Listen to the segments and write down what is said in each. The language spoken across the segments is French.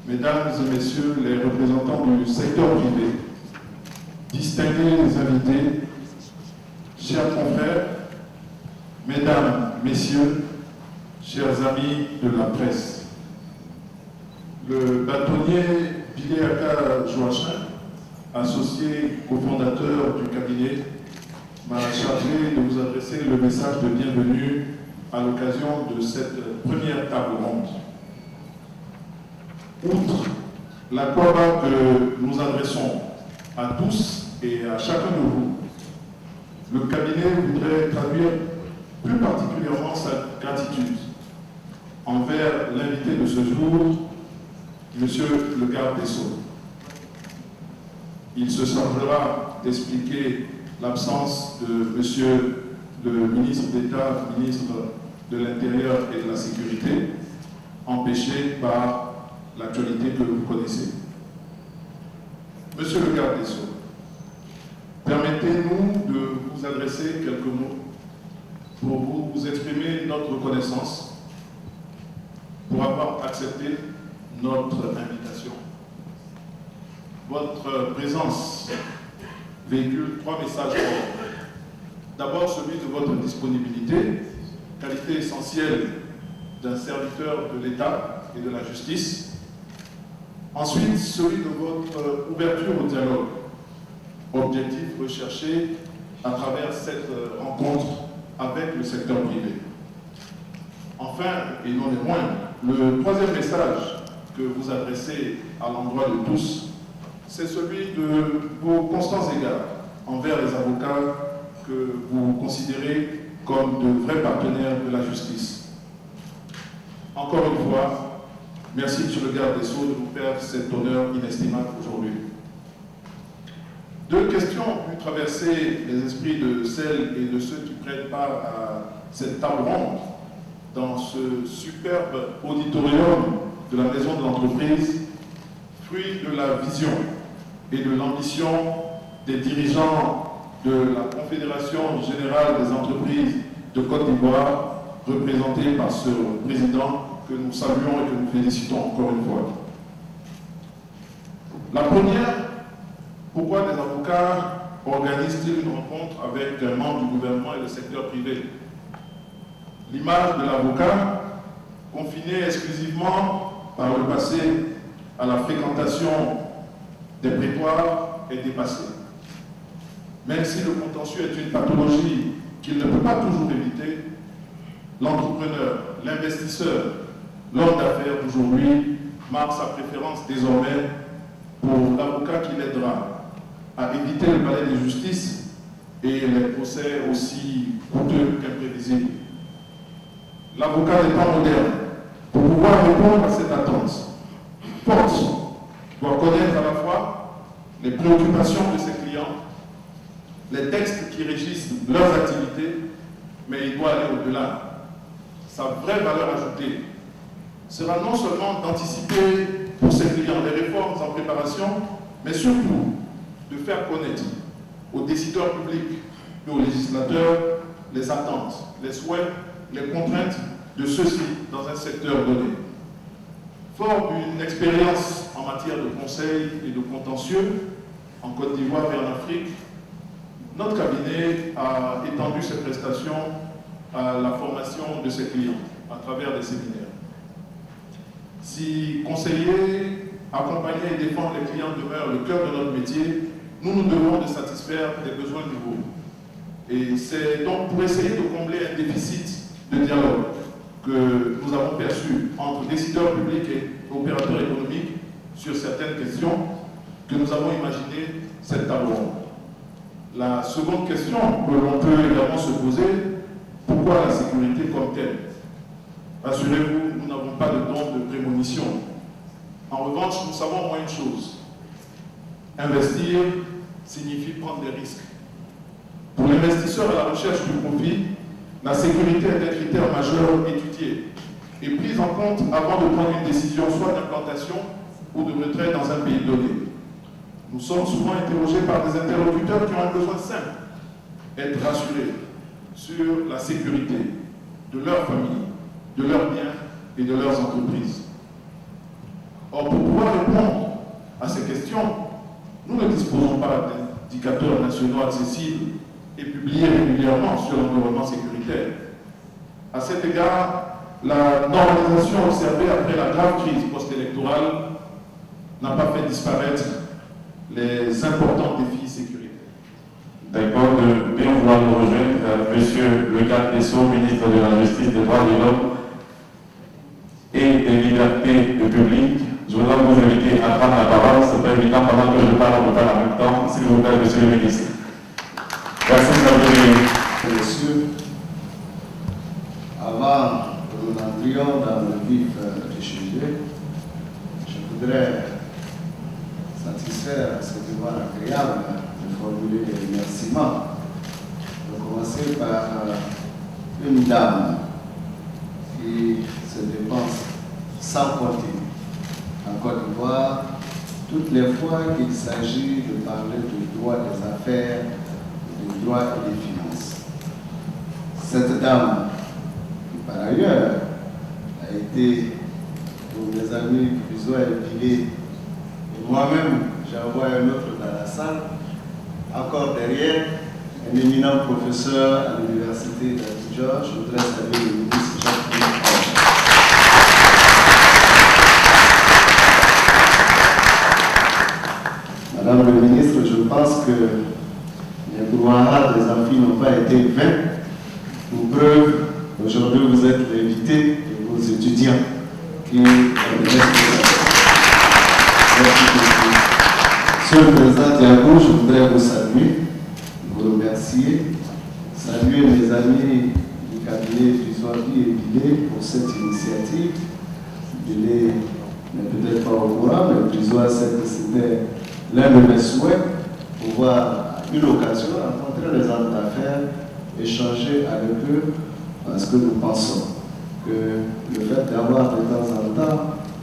Mesdames et messieurs les représentants du secteur privé, distingués les invités, chers confrères, mesdames, messieurs, chers amis de la presse, le bâtonnier Bileaka Joachim, associé cofondateur du cabinet, m'a chargé de vous adresser le message de bienvenue à l'occasion de cette première table ronde. Outre l'accord que nous adressons à tous et à chacun de vous, le cabinet voudrait traduire plus particulièrement sa gratitude envers l'invité de ce jour, Monsieur le garde des Sceaux. Il se chargera d'expliquer l'absence de Monsieur le ministre d'État, ministre de l'Intérieur et de la Sécurité, empêché par l'actualité que vous connaissez. Monsieur le garde des Sceaux, permettez-nous de vous adresser quelques mots pour vous exprimer notre reconnaissance pour avoir accepté notre invitation. Votre présence véhicule trois messages forts. D'abord, celui de votre disponibilité, qualité essentielle d'un serviteur de l'État et de la justice. Ensuite, celui de votre ouverture au dialogue, objectif recherché à travers cette rencontre avec le secteur privé. Enfin, et non les moindres, le troisième message que vous adressez à l'endroit de tous, c'est celui de vos constants égards envers les avocats que vous considérez comme de vrais partenaires de la justice. Encore une fois, merci, Monsieur le garde des Sceaux, de nous faire cet honneur inestimable aujourd'hui. Deux questions ont pu traverser les esprits de celles et de ceux qui prennent part à cette table ronde dans ce superbe auditorium de la Maison de l'Entreprise, fruit de la vision et de l'ambition des dirigeants de la Confédération Générale des Entreprises de Côte d'Ivoire, représentée par ce président que nous saluons et que nous félicitons encore une fois. La première, pourquoi des avocats organise-t-il une rencontre avec un membre du gouvernement et le secteur privé? L'image de l'avocat, confiné exclusivement par le passé à la fréquentation des prétoires, est dépassée. Même si le contentieux est une pathologie qu'il ne peut pas toujours éviter, l'entrepreneur, l'investisseur, l'homme d'affaires d'aujourd'hui marque sa préférence désormais pour l'avocat qui l'aidera à éviter le palais de justice et les procès aussi coûteux qu'imprévisibles. L'avocat n'est pas moderne. Pour pouvoir répondre à cette attente, Porte doit connaître à la fois les préoccupations de ses clients, les textes qui régissent leurs activités, mais il doit aller au-delà. Sa vraie valeur ajoutée sera non seulement d'anticiper pour ses clients les réformes en préparation, mais surtout de faire connaître aux décideurs publics et aux législateurs les attentes, les souhaits, les contraintes de ceux-ci dans un secteur donné. Fort d'une expérience en matière de conseil et de contentieux en Côte d'Ivoire et en Afrique, notre cabinet a étendu ses prestations à la formation de ses clients à travers des séminaires. Si conseiller, accompagner et défendre les clients demeure le cœur de notre métier, nous nous devons de satisfaire des besoins nouveaux. Et c'est donc pour essayer de combler un déficit de dialogue que nous avons perçu entre décideurs publics et opérateurs économiques sur certaines questions que nous avons imaginé cette table ronde. La seconde question que l'on peut également se poser, pourquoi la sécurité comme telle? Rassurez-vous, nous n'avons pas de don de prémonition. En revanche, nous savons au moins une chose. Investir signifie prendre des risques. Pour l'investisseur à la recherche du profit, la sécurité est un critère majeur étudié et pris en compte avant de prendre une décision soit d'implantation ou de retrait dans un pays donné. Nous sommes souvent interrogés par des interlocuteurs qui ont un besoin simple, être rassurés sur la sécurité de leur famille, de leurs biens et de leurs entreprises. Or, pour pouvoir répondre à ces questions, nous ne disposons pas d'indicateurs nationaux accessibles et publiés régulièrement sur l'environnement sécuritaire. À cet égard, la normalisation observée après la grave crise post-électorale n'a pas fait disparaître les importants défis sécuritaires. D'accord, de bien vouloir nous rejoindre, Monsieur le garde des Sceaux, ministre de la Justice, des Droits de l'Homme et des Libertés publiques. Je voudrais vous inviter à prendre la parole. C'est pas évident pendant que je parle, on parle en même temps. S'il vous plaît, Monsieur le ministre. Merci de la venue. Messieurs, avant que nous entrions dans le vif du sujet, je voudrais satisfaire ce devoir agréable de formuler des remerciements. Je vais commencer par une dame qui se dépense sans compter en Côte d'Ivoire toutes les fois qu'il s'agit de parler du droit des affaires, du droit et des finances. Cette dame, qui par ailleurs a été, pour mes amis Bizo et Bilé, et moi-même, j'envoie un autre dans la salle, encore derrière, un éminent professeur à l'université d'Abidjan. Je voudrais saluer le ministre Jacques-Philippe. Madame le ministre, je pense que les brouhaha des amphis n'ont pas été vains. Pour preuve, aujourd'hui vous êtes l'invité de vos étudiants qui Monsieur le Président Diago, je voudrais vous saluer, vous remercier, saluer mes amis du cabinet Bizoabi et Bilé pour cette initiative. Bilé n'est peut-être pas au courant, mais Bizoa sait que c'était l'un de mes souhaits, pouvoir, à une occasion, rencontrer les hommes d'affaires, échanger avec eux, parce que nous pensons que le fait d'avoir de temps en temps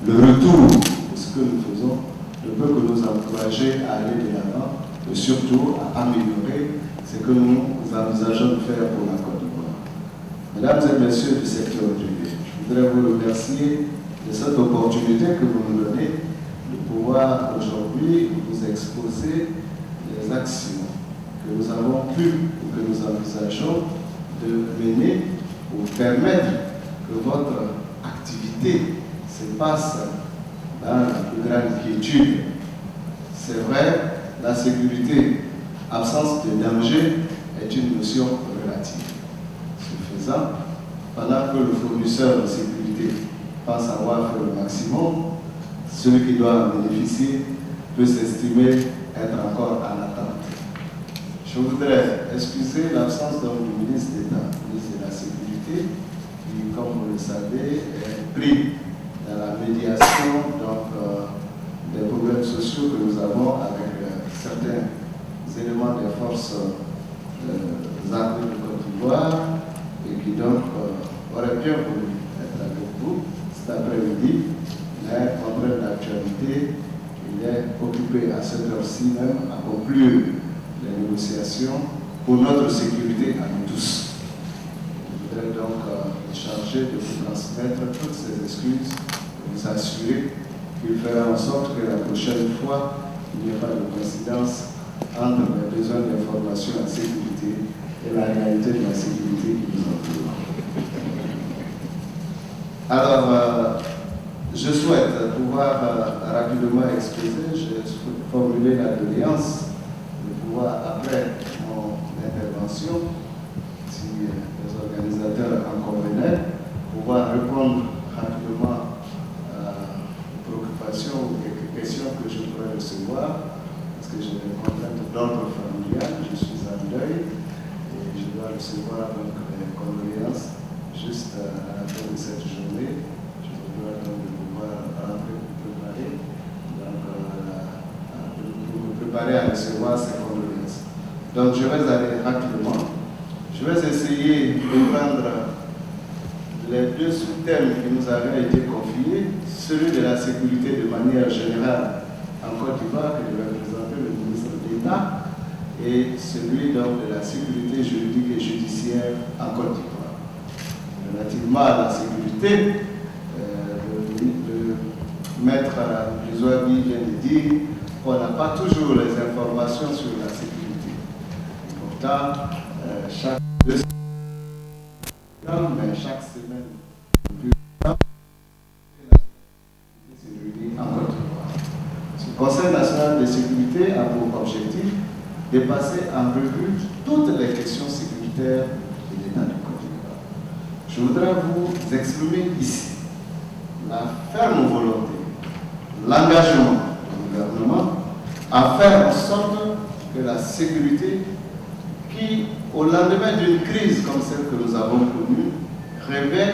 le retour de ce que nous faisons ne peut que nous encourager à aller de l'avant et surtout à améliorer ce que nous envisageons de faire pour la Côte d'Ivoire. Mesdames et messieurs du secteur privé, je voudrais vous remercier de cette opportunité que vous nous donnez de pouvoir aujourd'hui vous exposer les actions que nous avons pu ou que nous envisageons de mener pour permettre que votre activité se passe dans la plus grande quiétude. C'est vrai, la sécurité, absence de danger, est une notion relative. Ce faisant, pendant que le fournisseur de sécurité pense avoir fait le maximum, celui qui doit en bénéficier peut s'estimer être encore en attente. Je voudrais excuser l'absence du ministre d'État, ministre de la Sécurité, qui, comme vous le savez, est pris dans la médiation des problèmes sociaux que nous avons avec certains éléments des forces armées de Côte d'Ivoire et qui donc aurait bien voulu être avec vous cet après-midi, mais contraint d'actualité, il est occupé à cette heure-ci même à conclure les négociations pour notre sécurité à nous tous. Je voudrais donc charger de vous transmettre toutes ces excuses, de vous assurer qu'il fera en sorte que la prochaine fois, il n'y ait pas de coïncidence entre les besoins d'information en sécurité et la réalité de la sécurité qui nous entoure. Alors, je souhaite pouvoir rapidement exposer, j'ai formulé la doléance de pouvoir, après mon intervention, si les organisateurs en convenaient, pouvoir répondre rapidement aux préoccupations ou quelques questions que je pourrais recevoir, parce que j'ai des contraintes d'ordre familial, je suis en deuil et je dois recevoir donc les condoléances juste à la fin de cette journée. Je dois donc pouvoir rentrer pour préparer, pour me préparer à recevoir ces condoléances. Donc je vais aller rapidement. Je vais essayer de prendre les deux sous-thèmes qui nous avaient été confiés, celui de la sécurité de manière générale en Côte d'Ivoire, que je vais présenter le ministre d'État, et celui donc de la sécurité juridique et judiciaire en Côte d'Ivoire. Relativement à la sécurité, le maître Rizouabi vient de dire qu'on n'a pas toujours les informations sur la sécurité. Et pourtant, chaque semaine, en Côte d'Ivoire. Le Conseil national de sécurité a pour objectif de passer en revue toutes les questions sécuritaires de l'État de Côte d'Ivoire. Je voudrais vous exprimer ici la ferme volonté, l'engagement du gouvernement à faire en sorte que la sécurité, qui, au lendemain d'une crise comme celle que nous avons connue, revêt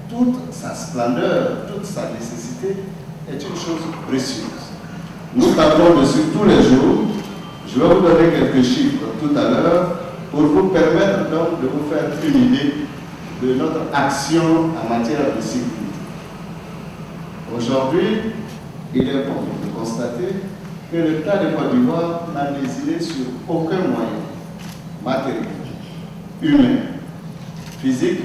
toute sa splendeur, toute sa nécessité, est une chose précieuse. Nous tablons dessus tous les jours. Je vais vous donner quelques chiffres tout à l'heure pour vous permettre donc de vous faire une idée de notre action en matière de sécurité. Aujourd'hui, il est bon de constater que l'État de Côte d'Ivoire n'a décidé sur aucun moyen matériel, humain, physique,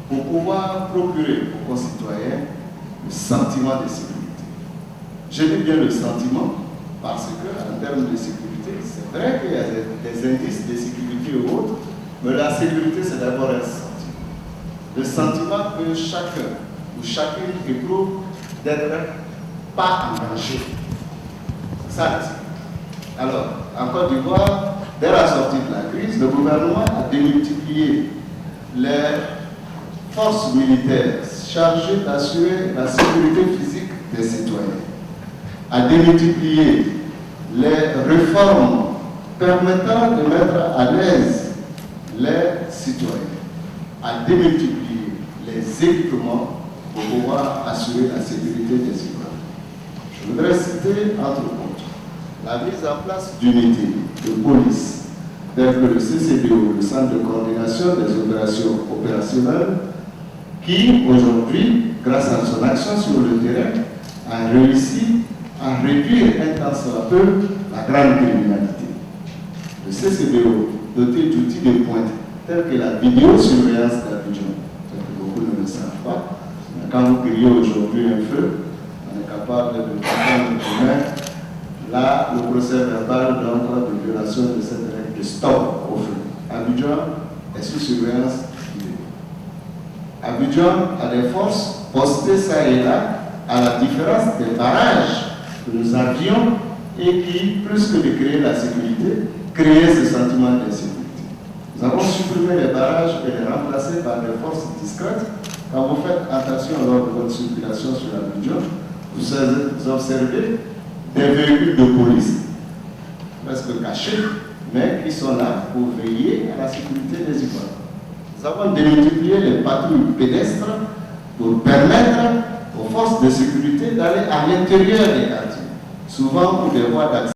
pour pouvoir procurer aux concitoyens le sentiment de sécurité. Je dis bien le sentiment parce qu'en termes de sécurité, c'est vrai qu'il y a des indices de sécurité ou autres, mais la sécurité, c'est d'abord un sentiment. Le sentiment que chacun ou chacune éprouve d'être pas en danger. C'est ça la sécurité. Alors, en Côte d'Ivoire, dès la sortie de la crise, le gouvernement a démultiplié les forces militaires chargées d'assurer la sécurité physique des citoyens, a démultiplié les réformes permettant de mettre à l'aise les citoyens, a démultiplié les équipements pour pouvoir assurer la sécurité des citoyens. Je voudrais citer, entre autres, la mise en place d'unités de police, telles que le CCDO, le Centre de coordination des opérations opérationnelles, qui aujourd'hui, grâce à son action sur le terrain, a réussi à réduire un tant soit peu la grande criminalité. Le CCDO, doté d'outils de pointe, tels que la vidéosurveillance d'Abidjan, que beaucoup ne le savent pas, mais quand vous criez aujourd'hui un feu, on est capable de prendre demain. Là, le procès verbal donc de violation de cette règle de stop au feu. Abidjan est sous surveillance. Abidjan a des forces postées ça et là, à la différence des barrages que nous avions et qui, plus que de créer la sécurité, créaient ce sentiment d'insécurité. Nous avons supprimé les barrages et les remplacés par des forces discrètes. Quand vous faites attention lors de votre circulation sur Abidjan, vous observez des véhicules de police, presque cachés, mais qui sont là pour veiller à la sécurité des Ivoiriens. Nous avons démultiplié les patrouilles pédestres pour permettre aux forces de sécurité d'aller à l'intérieur des quartiers, souvent pour des voies d'accès.